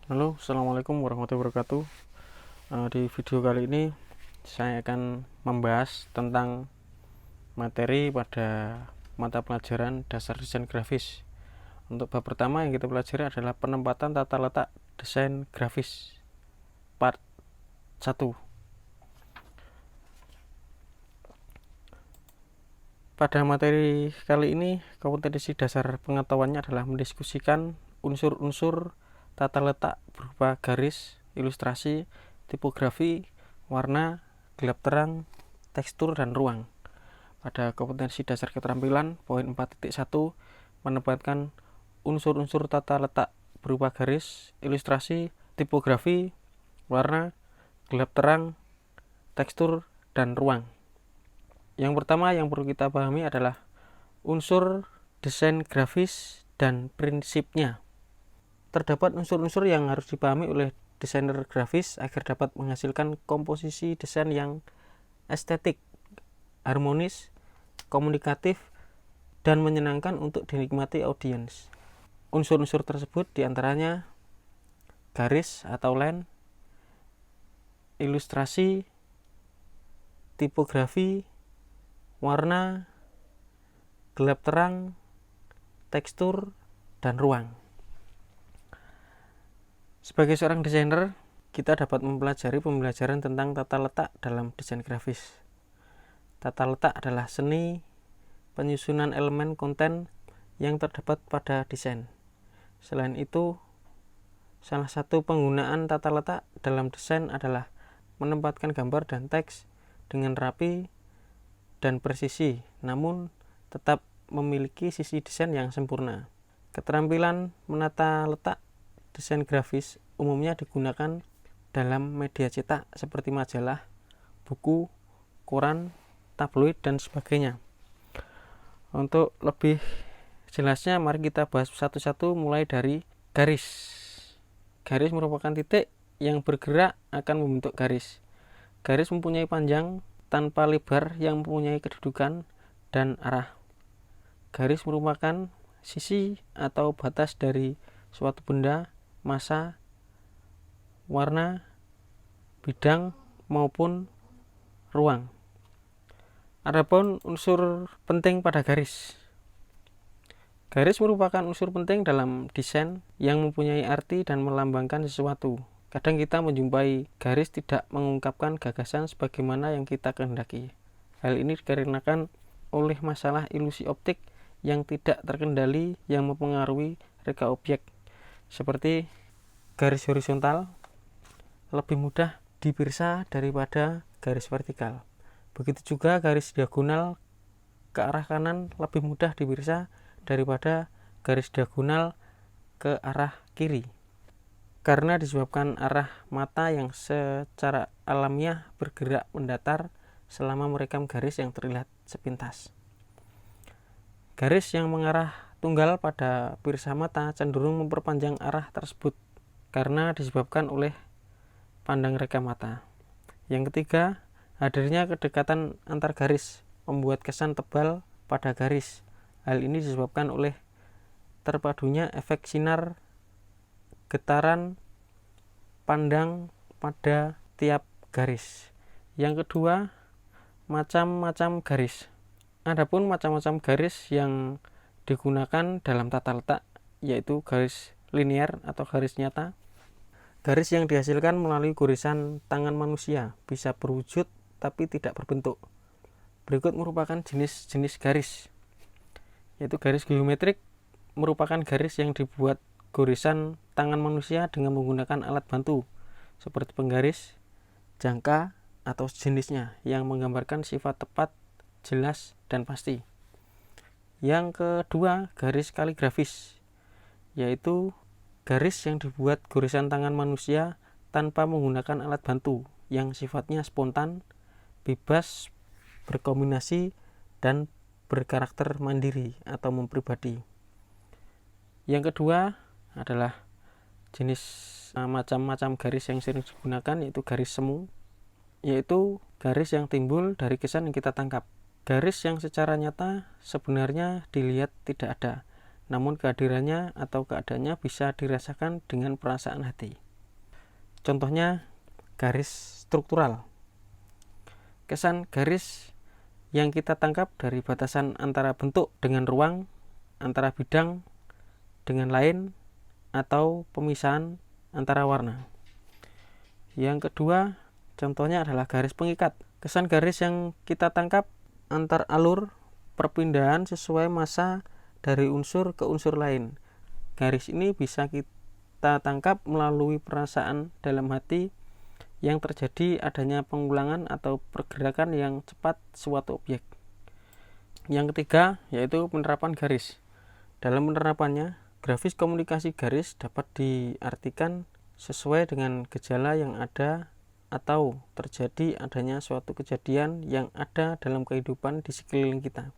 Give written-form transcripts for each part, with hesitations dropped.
Halo, assalamualaikum warahmatullahi wabarakatuh. Di video kali ini saya akan membahas tentang materi pada mata pelajaran dasar desain grafis. Untuk bab pertama yang kita pelajari adalah penempatan tata letak desain grafis part 1. Pada materi kali ini, kompetensi dasar pengetahuannya adalah mendiskusikan unsur-unsur tata letak berupa garis, ilustrasi, tipografi, warna, gelap terang, tekstur, dan ruang. Pada kompetensi dasar keterampilan, poin 4.1 menempatkan unsur-unsur tata letak berupa garis, ilustrasi, tipografi, warna, gelap terang, tekstur, dan ruang. Yang pertama yang perlu kita pahami adalah unsur desain grafis dan prinsipnya. Terdapat unsur-unsur yang harus dipahami oleh desainer grafis agar dapat menghasilkan komposisi desain yang estetik, harmonis, komunikatif, dan menyenangkan untuk dinikmati audiens. Unsur-unsur tersebut diantaranya garis atau line, ilustrasi, tipografi, warna, gelap terang, tekstur, dan ruang. Sebagai seorang desainer, kita dapat mempelajari pembelajaran tentang tata letak dalam desain grafis. Tata letak adalah seni penyusunan elemen konten yang terdapat pada desain. Selain itu, salah satu penggunaan tata letak dalam desain adalah menempatkan gambar dan teks dengan rapi dan presisi, namun tetap memiliki sisi desain yang sempurna. Keterampilan menata letak desain grafis umumnya digunakan dalam media cetak seperti majalah, buku, koran, tabloid, dan sebagainya. Untuk lebih jelasnya, mari kita bahas satu-satu mulai dari garis. Garis merupakan titik yang bergerak akan membentuk garis. Garis mempunyai panjang tanpa lebar yang mempunyai kedudukan dan arah. Garis merupakan sisi atau batas dari suatu benda, massa, warna, bidang, maupun ruang. Adapun unsur penting pada garis. Garis merupakan unsur penting dalam desain yang mempunyai arti dan melambangkan sesuatu. Kadang kita menjumpai garis tidak mengungkapkan gagasan sebagaimana yang kita kehendaki. Hal ini dikarenakan oleh masalah ilusi optik yang tidak terkendali yang mempengaruhi reka objek. Seperti garis horizontal lebih mudah dipirsa daripada garis vertikal. Begitu juga garis diagonal ke arah kanan lebih mudah dipirsa daripada garis diagonal ke arah kiri. Karena disebabkan arah mata yang secara alamiah bergerak mendatar selama merekam garis yang terlihat sepintas. Garis yang mengarah tunggal pada pirsa mata cenderung memperpanjang arah tersebut karena disebabkan oleh pandang reka mata. Yang ketiga, hadirnya kedekatan antar garis membuat kesan tebal pada garis. Hal ini disebabkan oleh terpadunya efek sinar getaran pandang pada tiap garis. Yang kedua, macam-macam garis. Adapun macam-macam garis yang digunakan dalam tata letak yaitu garis linear atau garis nyata. Garis yang dihasilkan melalui gorisan tangan manusia bisa berwujud tapi tidak berbentuk. Berikut merupakan jenis-jenis garis, yaitu garis geometrik merupakan garis yang dibuat gorisan tangan manusia dengan menggunakan alat bantu seperti penggaris, jangka, atau jenisnya yang menggambarkan sifat tepat, jelas, dan pasti. Yang kedua, garis kaligrafis, yaitu garis yang dibuat gorisan tangan manusia tanpa menggunakan alat bantu yang sifatnya spontan, bebas, berkombinasi, dan berkarakter mandiri atau mempribadi. Yang kedua adalah jenis macam-macam garis yang sering digunakan, yaitu garis semu, yaitu garis yang timbul dari kesan yang kita tangkap. Garis yang secara nyata sebenarnya dilihat tidak ada, namun kehadirannya atau keadaannya bisa dirasakan dengan perasaan hati. Contohnya, garis struktural. Kesan garis yang kita tangkap dari batasan antara bentuk dengan ruang, antara bidang dengan lain, atau pemisahan antara warna. Yang kedua, contohnya adalah garis pengikat. Kesan garis yang kita tangkap antar alur perpindahan sesuai massa dari unsur ke unsur lain. Garis ini bisa kita tangkap melalui perasaan dalam hati yang terjadi adanya pengulangan atau pergerakan yang cepat suatu objek. Yang ketiga, yaitu penerapan garis. Dalam penerapannya, grafis komunikasi garis dapat diartikan sesuai dengan gejala yang ada atau terjadi adanya suatu kejadian yang ada dalam kehidupan di sekeliling kita.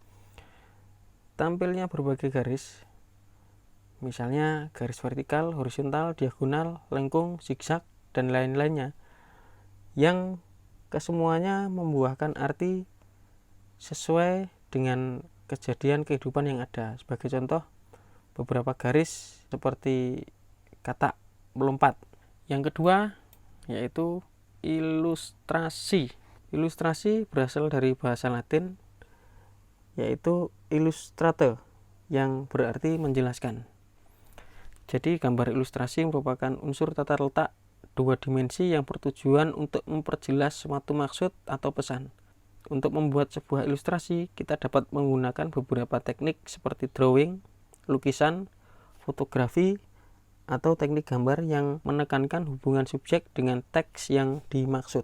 Tampilnya berbagai garis, misalnya garis vertikal, horizontal, diagonal, lengkung, zigzag, dan lain-lainnya, yang kesemuanya membuahkan arti sesuai dengan kejadian kehidupan yang ada. Sebagai contoh, beberapa garis seperti kata melompat. Yang kedua, yaitu ilustrasi. Ilustrasi berasal dari bahasa Latin, yaitu illustrate, yang berarti menjelaskan. Jadi gambar ilustrasi merupakan unsur tata letak dua dimensi yang bertujuan untuk memperjelas suatu maksud atau pesan. Untuk membuat sebuah ilustrasi, kita dapat menggunakan beberapa teknik seperti drawing, lukisan, fotografi, atau teknik gambar yang menekankan hubungan subjek dengan teks yang dimaksud.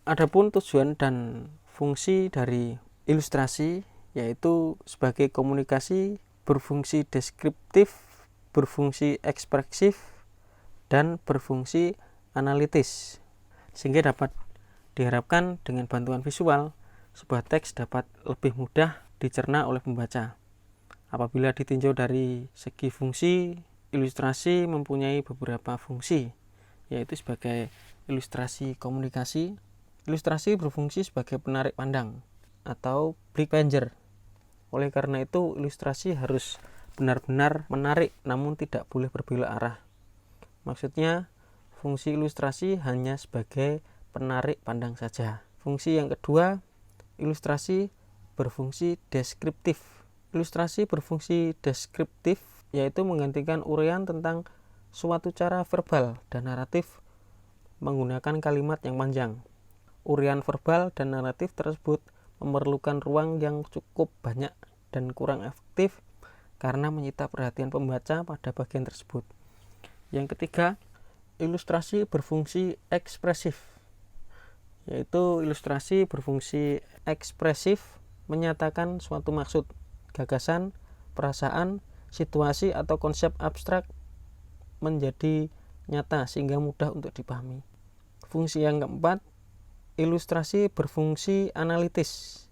Adapun tujuan dan fungsi dari ilustrasi yaitu sebagai komunikasi, berfungsi deskriptif, berfungsi ekspresif, dan berfungsi analitis, sehingga dapat diharapkan dengan bantuan visual sebuah teks dapat lebih mudah dicerna oleh pembaca. Apabila ditinjau dari segi fungsi, ilustrasi mempunyai beberapa fungsi, yaitu sebagai ilustrasi komunikasi. Ilustrasi berfungsi sebagai penarik pandang atau blick painter. Oleh karena itu, ilustrasi harus benar-benar menarik namun tidak boleh berbelok arah. Maksudnya, fungsi ilustrasi hanya sebagai penarik pandang saja. Fungsi yang kedua, ilustrasi berfungsi deskriptif. Ilustrasi berfungsi deskriptif yaitu menggantikan uraian tentang suatu cara verbal dan naratif menggunakan kalimat yang panjang. Uraian verbal dan naratif tersebut memerlukan ruang yang cukup banyak dan kurang efektif karena menyita perhatian pembaca pada bagian tersebut. Yang ketiga, ilustrasi berfungsi ekspresif, yaitu ilustrasi berfungsi ekspresif menyatakan suatu maksud, gagasan, perasaan, situasi atau konsep abstrak menjadi nyata sehingga mudah untuk dipahami. Fungsi yang keempat, ilustrasi berfungsi analitis,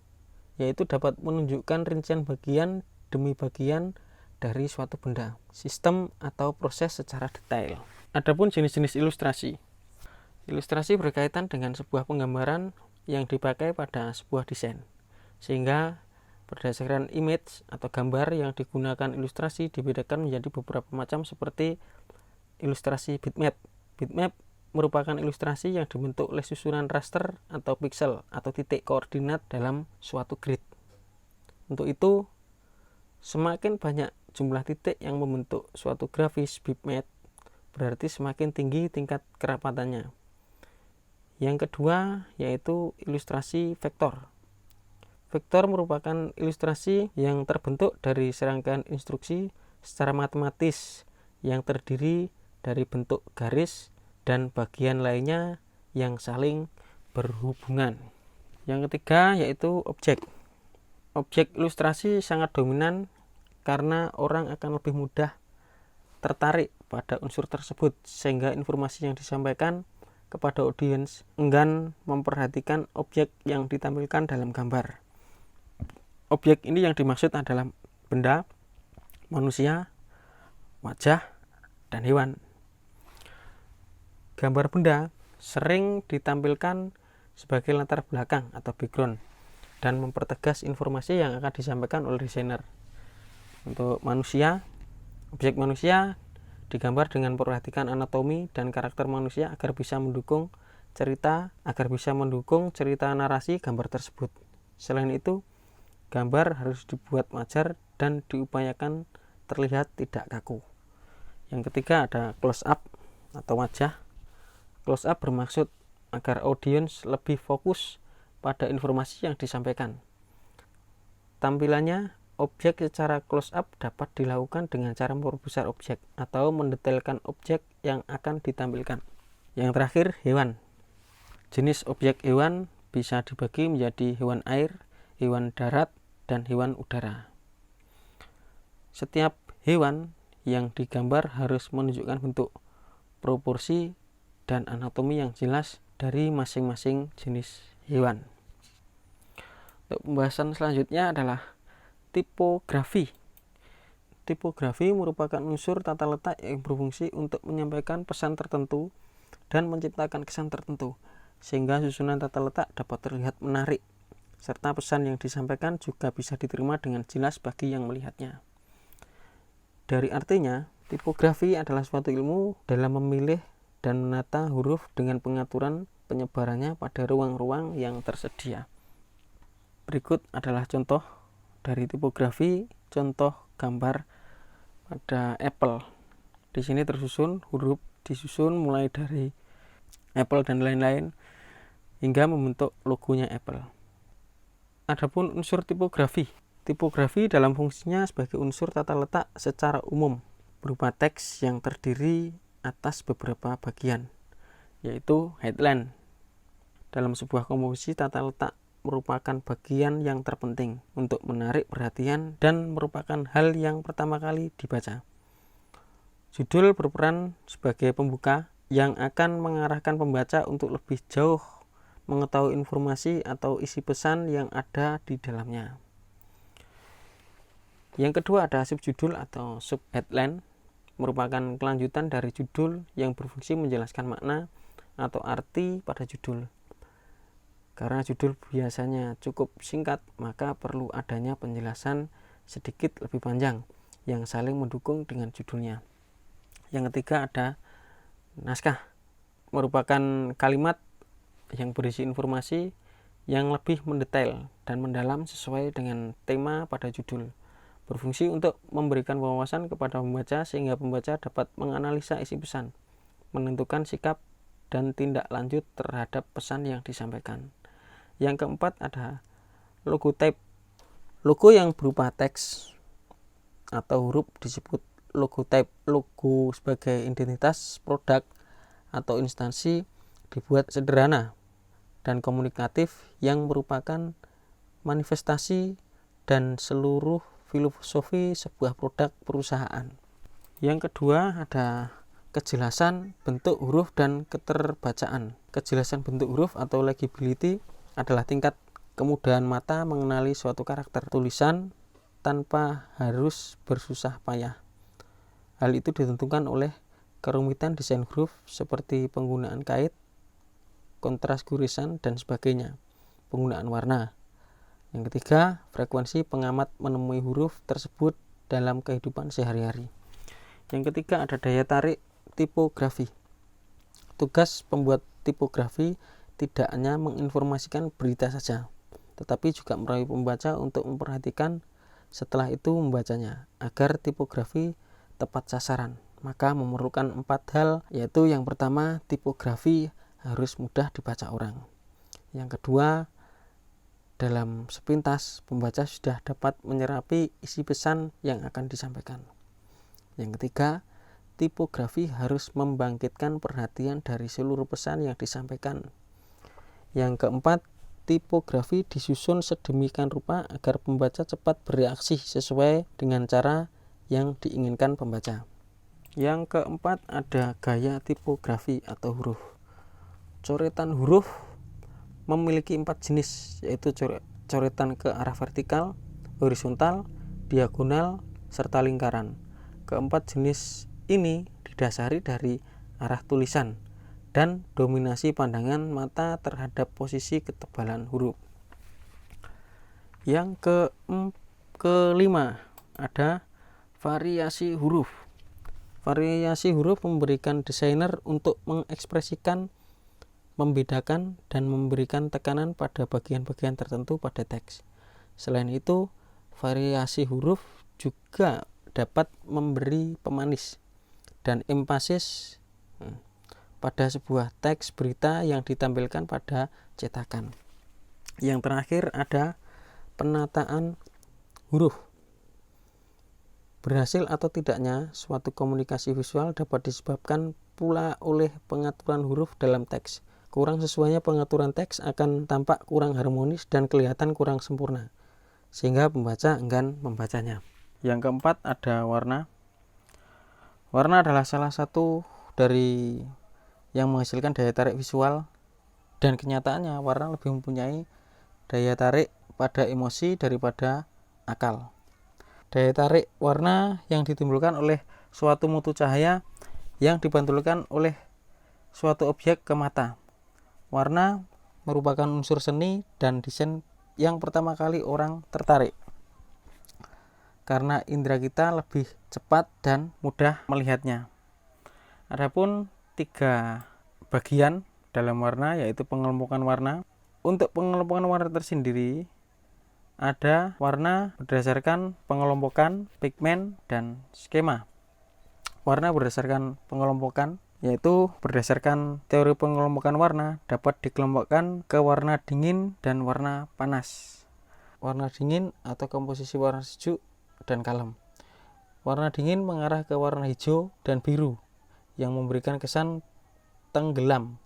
yaitu dapat menunjukkan rincian bagian demi bagian dari suatu benda, sistem atau proses secara detail. Adapun jenis-jenis ilustrasi. Ilustrasi berkaitan dengan sebuah penggambaran yang dipakai pada sebuah desain, sehingga berdasarkan image atau gambar yang digunakan ilustrasi dibedakan menjadi beberapa macam seperti ilustrasi bitmap. Bitmap merupakan ilustrasi yang dibentuk oleh susunan raster atau pixel atau titik koordinat dalam suatu grid. Untuk itu, semakin banyak jumlah titik yang membentuk suatu grafis bitmap, berarti semakin tinggi tingkat kerapatannya. Yang kedua, yaitu ilustrasi vektor. Vektor merupakan ilustrasi yang terbentuk dari serangkaian instruksi secara matematis yang terdiri dari bentuk garis dan bagian lainnya yang saling berhubungan. Yang ketiga, yaitu objek. Objek ilustrasi sangat dominan karena orang akan lebih mudah tertarik pada unsur tersebut, sehingga informasi yang disampaikan kepada audiens enggan memperhatikan objek yang ditampilkan dalam gambar. Objek ini yang dimaksud adalah benda, manusia, wajah, dan hewan. Gambar benda sering ditampilkan sebagai latar belakang atau background dan mempertegas informasi yang akan disampaikan oleh desainer. Untuk manusia, Objek manusia digambar dengan memperhatikan anatomi dan karakter manusia agar bisa mendukung cerita narasi gambar tersebut. Selain itu, gambar harus dibuat wajar dan diupayakan terlihat tidak kaku. Yang ketiga ada close up atau wajah. Close up bermaksud agar audiens lebih fokus pada informasi yang disampaikan. Tampilannya, objek secara close up dapat dilakukan dengan cara memperbesar objek atau mendetailkan objek yang akan ditampilkan. Yang terakhir, hewan. Jenis objek hewan bisa dibagi menjadi hewan air, hewan darat, dan hewan udara. Setiap hewan yang digambar harus menunjukkan bentuk, proporsi, dan anatomi yang jelas dari masing-masing jenis hewan. Untuk pembahasan selanjutnya adalah tipografi. Tipografi merupakan unsur tata letak yang berfungsi untuk menyampaikan pesan tertentu dan menciptakan kesan tertentu, sehingga susunan tata letak dapat terlihat menarik, serta pesan yang disampaikan juga bisa diterima dengan jelas bagi yang melihatnya. Dari artinya, tipografi adalah suatu ilmu dalam memilih dan menata huruf dengan pengaturan penyebarannya pada ruang-ruang yang tersedia. Berikut adalah contoh dari tipografi, contoh gambar pada Apple. Di sini tersusun huruf disusun mulai dari Apple dan lain-lain hingga membentuk logonya Apple. Adapun unsur tipografi. Tipografi dalam fungsinya sebagai unsur tata letak secara umum berupa teks yang terdiri atas beberapa bagian, yaitu headline. Dalam sebuah komposisi, tata letak merupakan bagian yang terpenting untuk menarik perhatian dan merupakan hal yang pertama kali dibaca. Judul berperan sebagai pembuka yang akan mengarahkan pembaca untuk lebih jauh mengetahui informasi atau isi pesan yang ada di dalamnya. Yang kedua ada subjudul atau subheadline, merupakan kelanjutan dari judul yang berfungsi menjelaskan makna atau arti pada judul. Karena judul biasanya cukup singkat, maka perlu adanya penjelasan sedikit lebih panjang yang saling mendukung dengan judulnya. Yang ketiga ada naskah, merupakan kalimat yang berisi informasi yang lebih mendetail dan mendalam sesuai dengan tema pada judul. Berfungsi untuk memberikan wawasan kepada pembaca sehingga pembaca dapat menganalisa isi pesan, menentukan sikap dan tindak lanjut terhadap pesan yang disampaikan. Yang keempat ada logotype. Logo yang berupa teks atau huruf disebut logotype. Logo sebagai identitas produk atau instansi dibuat sederhana dan komunikatif yang merupakan manifestasi dan seluruh filosofi sebuah produk perusahaan. Yang kedua ada kejelasan bentuk huruf dan keterbacaan. Kejelasan bentuk huruf atau legibility adalah tingkat kemudahan mata mengenali suatu karakter tulisan tanpa harus bersusah payah. Hal itu ditentukan oleh kerumitan desain huruf seperti penggunaan kait, kontras gurisan, dan sebagainya, penggunaan warna. Yang ketiga, frekuensi pengamat menemui huruf tersebut dalam kehidupan sehari-hari. Yang ketiga ada daya tarik tipografi. Tugas pembuat tipografi tidak hanya menginformasikan berita saja, tetapi juga merayu pembaca untuk memperhatikan setelah itu membacanya, agar tipografi tepat sasaran. Maka memerlukan 4 hal, yaitu yang pertama, tipografi harus mudah dibaca orang. Yang kedua, dalam sepintas pembaca sudah dapat menyerapi isi pesan yang akan disampaikan. Yang ketiga, tipografi harus membangkitkan perhatian dari seluruh pesan yang disampaikan. Yang keempat, tipografi disusun sedemikian rupa agar pembaca cepat bereaksi sesuai dengan cara yang diinginkan pembaca. Yang keempat ada gaya tipografi atau huruf. Coretan huruf memiliki 4 jenis, yaitu coretan ke arah vertikal, horizontal, diagonal, serta lingkaran. Keempat jenis ini didasari dari arah tulisan dan dominasi pandangan mata terhadap posisi ketebalan huruf. Yang kelima ada Variasi huruf. Variasi huruf memberikan desainer untuk mengekspresikan, membedakan, dan memberikan tekanan pada bagian-bagian tertentu pada teks. Selain itu, variasi huruf juga dapat memberi pemanis dan empasis pada sebuah teks berita yang ditampilkan pada cetakan. Yang terakhir ada penataan huruf. Berhasil atau tidaknya suatu komunikasi visual dapat disebabkan pula oleh pengaturan huruf dalam teks. Kurang sesuainya pengaturan teks akan tampak kurang harmonis dan kelihatan kurang sempurna, sehingga pembaca enggan membacanya. Yang keempat ada warna. Warna adalah salah satu dari yang menghasilkan daya tarik visual, dan kenyataannya warna lebih mempunyai daya tarik pada emosi daripada akal. Daya tarik warna yang ditimbulkan oleh suatu mutu cahaya yang dipantulkan oleh suatu objek ke mata. Warna merupakan unsur seni dan desain yang pertama kali orang tertarik, karena indera kita lebih cepat dan mudah melihatnya. Adapun 3 bagian dalam warna, yaitu pengelompokan warna. Untuk pengelompokan warna tersendiri, ada warna berdasarkan pengelompokan, pigmen, dan skema. Warna berdasarkan pengelompokan, yaitu berdasarkan teori pengelompokan warna, dapat dikelompokkan ke warna dingin dan warna panas. Warna dingin atau komposisi warna sejuk dan kalem. Warna dingin mengarah ke warna hijau dan biru yang memberikan kesan tenggelam,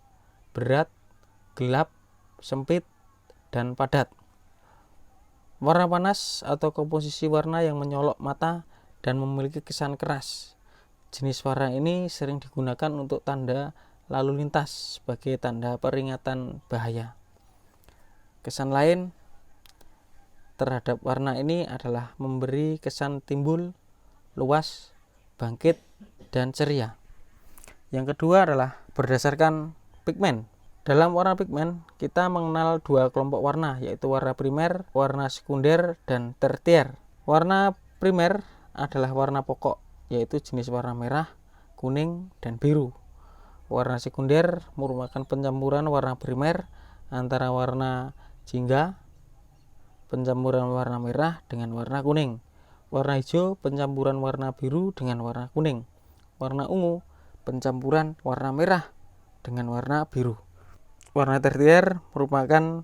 berat, gelap, sempit, dan padat. Warna panas atau komposisi warna yang menyolok mata dan memiliki kesan keras. Jenis warna ini sering digunakan untuk tanda lalu lintas sebagai tanda peringatan bahaya. Kesan lain terhadap warna ini adalah memberi kesan timbul, luas, bangkit, dan ceria. Yang kedua adalah berdasarkan pigmen. Dalam warna pigmen, kita mengenal 2 kelompok warna, yaitu warna primer, warna sekunder, dan tertier. Warna primer adalah warna pokok, yaitu jenis warna merah, kuning, dan biru. Warna sekunder merupakan pencampuran warna primer antara warna jingga, pencampuran warna merah dengan warna kuning. Warna hijau, pencampuran warna biru dengan warna kuning. Warna ungu, pencampuran warna merah dengan warna biru. Warna tertier merupakan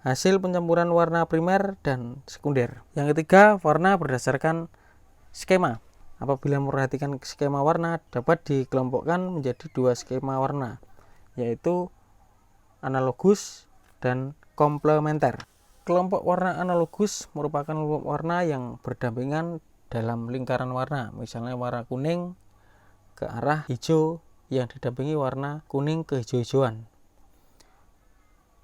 hasil pencampuran warna primer dan sekunder. Yang ketiga, warna berdasarkan skema. Apabila memperhatikan skema warna, dapat dikelompokkan menjadi 2 skema warna, yaitu analogus dan komplementer. Kelompok warna analogus merupakan kelompok warna yang berdampingan dalam lingkaran warna, misalnya warna kuning ke arah hijau yang didampingi warna kuning kehijau-hijauan.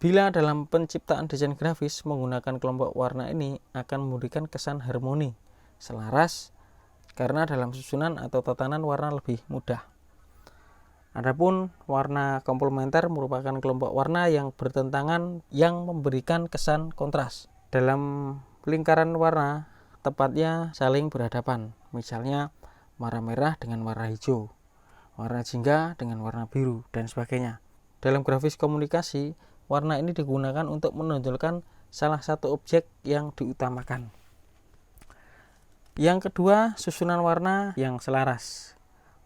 Bila dalam penciptaan desain grafis menggunakan kelompok warna ini akan memberikan kesan harmoni, selaras, karena dalam susunan atau tatanan warna lebih mudah. Adapun warna komplementer merupakan kelompok warna yang bertentangan yang memberikan kesan kontras. Dalam lingkaran warna tepatnya saling berhadapan, misalnya warna merah dengan warna hijau, warna jingga dengan warna biru, dan sebagainya. Dalam grafis komunikasi, warna ini digunakan untuk menonjolkan salah satu objek yang diutamakan. Yang kedua, susunan warna yang selaras.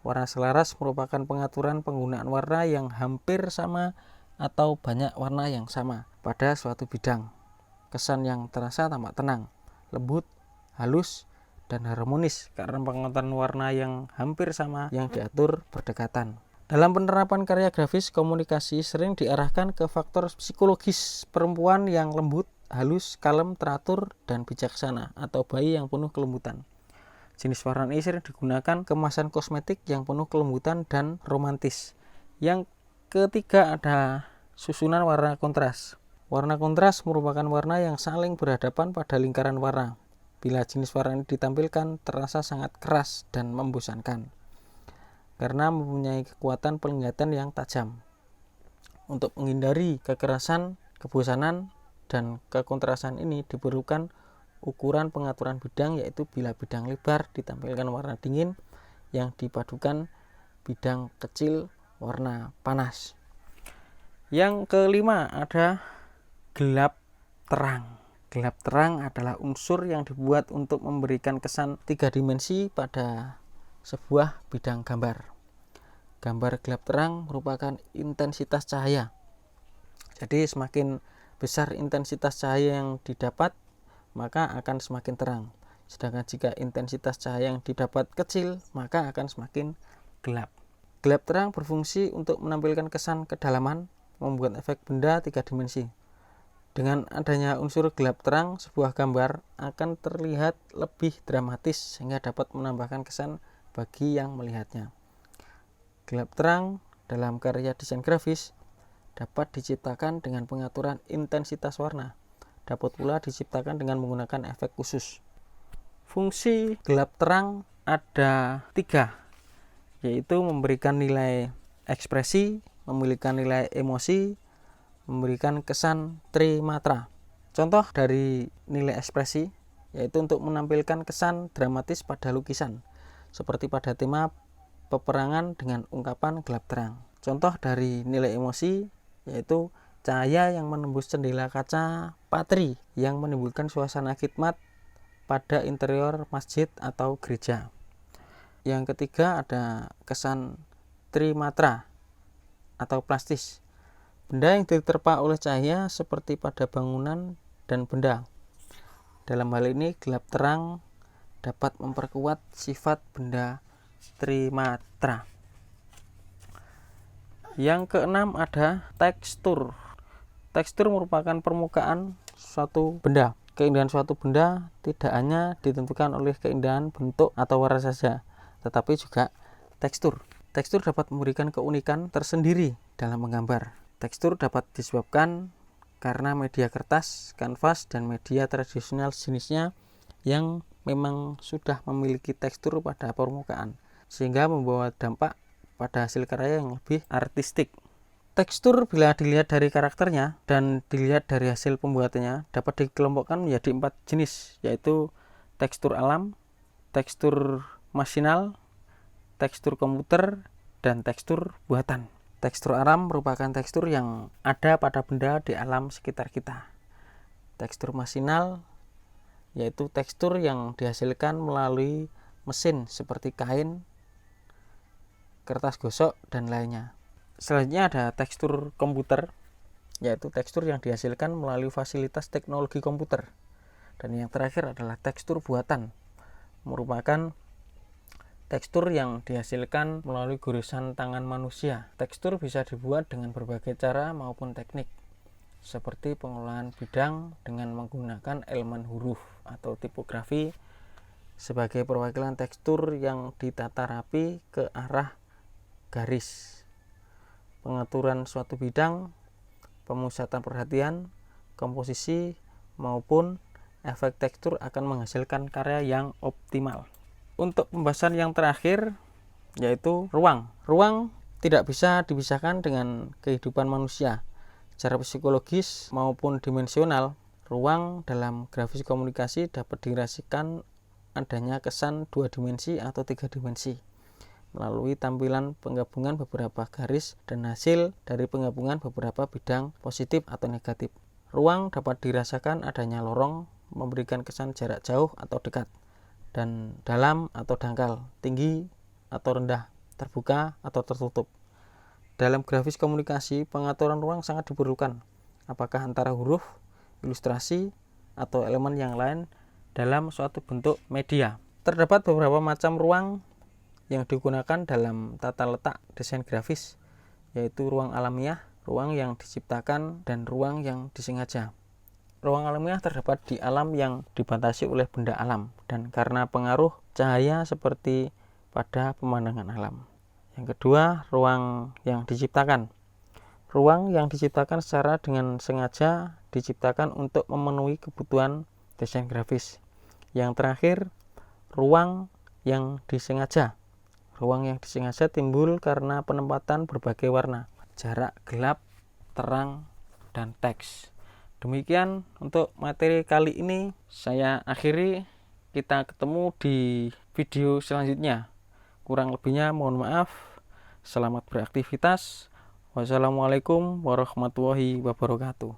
Warna selaras merupakan pengaturan penggunaan warna yang hampir sama atau banyak warna yang sama pada suatu bidang. Kesan yang terasa tampak tenang, lembut, halus, dan harmonis karena pengaturan warna yang hampir sama yang diatur berdekatan. Dalam penerapan karya grafis, komunikasi sering diarahkan ke faktor psikologis perempuan yang lembut, halus, kalem, teratur, dan bijaksana, atau bayi yang penuh kelembutan. Jenis warna ini sering digunakan kemasan kosmetik yang penuh kelembutan dan romantis. Yang ketiga ada susunan warna kontras. Warna kontras merupakan warna yang saling berhadapan pada lingkaran warna. Bila jenis warna ini ditampilkan, terasa sangat keras dan membosankan, karena mempunyai kekuatan penglihatan yang tajam. Untuk menghindari kekerasan, kebosanan, dan kekontrasan ini diperlukan ukuran pengaturan bidang, yaitu bila bidang lebar ditampilkan warna dingin yang dipadukan bidang kecil warna panas. Yang kelima ada gelap terang. Gelap terang adalah unsur yang dibuat untuk memberikan kesan 3 dimensi pada sebuah bidang gambar. Gambar gelap terang merupakan intensitas cahaya. Jadi semakin besar intensitas cahaya yang didapat, maka akan semakin terang. Sedangkan jika intensitas cahaya yang didapat kecil, maka akan semakin gelap. Gelap terang berfungsi untuk menampilkan kesan kedalaman, membuat efek benda 3 dimensi. Dengan adanya unsur gelap terang, sebuah gambar akan terlihat lebih dramatis sehingga dapat menambahkan kesan bagi yang melihatnya. Gelap terang dalam karya desain grafis dapat diciptakan dengan pengaturan intensitas warna. Dapat pula diciptakan dengan menggunakan efek khusus. Fungsi gelap terang ada 3, yaitu memberikan nilai ekspresi, memiliki nilai emosi, memberikan kesan trimatra. Contoh dari nilai ekspresi yaitu untuk menampilkan kesan dramatis pada lukisan, seperti pada tema peperangan dengan ungkapan gelap terang. Contoh dari nilai emosi yaitu cahaya yang menembus jendela kaca patri yang menimbulkan suasana khidmat pada interior masjid atau gereja. Yang ketiga ada kesan trimatra atau plastis. Benda yang diterpa oleh cahaya seperti pada bangunan dan benda. Dalam hal ini gelap terang dapat memperkuat sifat benda trimatra. Yang keenam ada tekstur. Tekstur merupakan permukaan suatu benda. Keindahan suatu benda tidak hanya ditentukan oleh keindahan bentuk atau warna saja, tetapi juga tekstur. Tekstur dapat memberikan keunikan tersendiri dalam menggambar. Tekstur dapat disebabkan karena media kertas, kanvas, dan media tradisional jenisnya yang memang sudah memiliki tekstur pada permukaan, sehingga membawa dampak pada hasil karya yang lebih artistik. Tekstur bila dilihat dari karakternya dan dilihat dari hasil pembuatannya dapat dikelompokkan menjadi 4 jenis, yaitu tekstur alam, tekstur masinal, tekstur komputer, dan tekstur buatan. Tekstur alam merupakan tekstur yang ada pada benda di alam sekitar kita. Tekstur masinal yaitu tekstur yang dihasilkan melalui mesin seperti kain, kertas gosok, dan lainnya. Selanjutnya ada tekstur komputer, yaitu tekstur yang dihasilkan melalui fasilitas teknologi komputer. Dan yang terakhir adalah tekstur buatan, merupakan tekstur yang dihasilkan melalui goresan tangan manusia. Tekstur bisa dibuat dengan berbagai cara maupun teknik, seperti pengolahan bidang dengan menggunakan elemen huruf atau tipografi sebagai perwakilan tekstur yang ditata rapi ke arah garis. Pengaturan suatu bidang, pemusatan perhatian, komposisi, maupun efek tekstur akan menghasilkan karya yang optimal. Untuk pembahasan yang terakhir yaitu ruang. Ruang tidak bisa dipisahkan dengan kehidupan manusia. Secara psikologis maupun dimensional, ruang dalam grafis komunikasi dapat dirasakan adanya kesan 2 dimensi atau 3 dimensi melalui tampilan penggabungan beberapa garis dan hasil dari penggabungan beberapa bidang positif atau negatif. Ruang dapat dirasakan adanya lorong, memberikan kesan jarak jauh atau dekat, dan dalam atau dangkal, tinggi atau rendah, terbuka atau tertutup. Dalam grafis komunikasi, pengaturan ruang sangat diperlukan, apakah antara huruf, ilustrasi, atau elemen yang lain dalam suatu bentuk media. Terdapat beberapa macam ruang yang digunakan dalam tata letak desain grafis, yaitu ruang alamiah, ruang yang diciptakan, dan ruang yang disengaja. Ruang alamiah terdapat di alam yang dibatasi oleh benda alam dan karena pengaruh cahaya seperti pada pemandangan alam. Yang kedua, ruang yang diciptakan. Ruang yang diciptakan secara dengan sengaja diciptakan untuk memenuhi kebutuhan desain grafis. Yang terakhir, ruang yang disengaja. Ruang yang disengaja timbul karena penempatan berbagai warna, jarak gelap, terang, dan teks. Demikian untuk materi kali ini saya akhiri. Kita ketemu di video selanjutnya. Kurang lebihnya mohon maaf. Selamat beraktivitas. Wassalamualaikum warahmatullahi wabarakatuh.